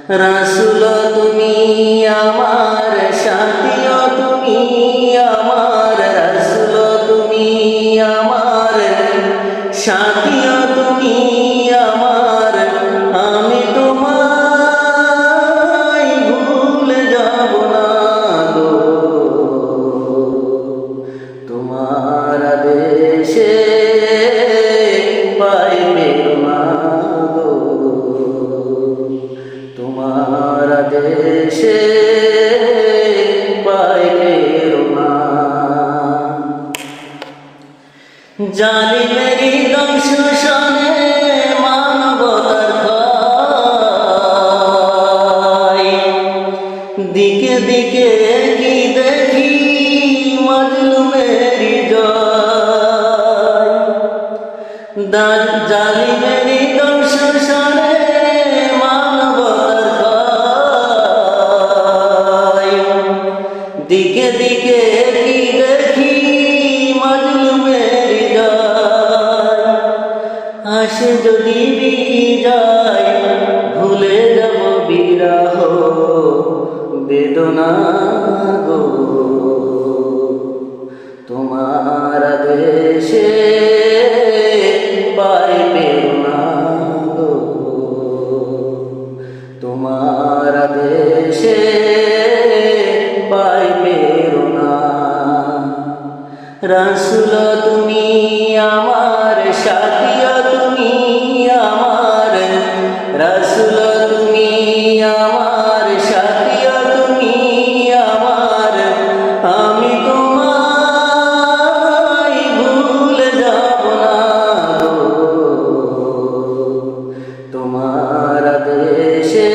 রাসূল তুমি আমার সাথীও তুমি আমার, রাসূল তুমি আমার সাথীও তুমি আমার, আমি তোমায় ভুলে যাব না গো। তোমার দেশে পাইবে না গো, তোমার দেশে পাইবে না। জালিমেরি দংশ শোনে মানবতার ক্ষয়, দিকে দিকে কি দেখি মজলুমেরি জয়। জালিমেরি দংশ শোনে মানবতার ক্ষয়, দিকে দিকে কি দেখি মজলুমেরি জয়। আসে যদি বিজয় ভুলে যাব বিরহ বেদনা গো, তোমার দেশে পাইবে না গো, তোমার দেশে পাইবে না। রাসূল তুমি আমার সাথীও তুমি আমার, রাসূল তুমি আমার সাথীও তুমি আমার, আমি তোমায় ভুলে যাব না গো, তোমার দেশে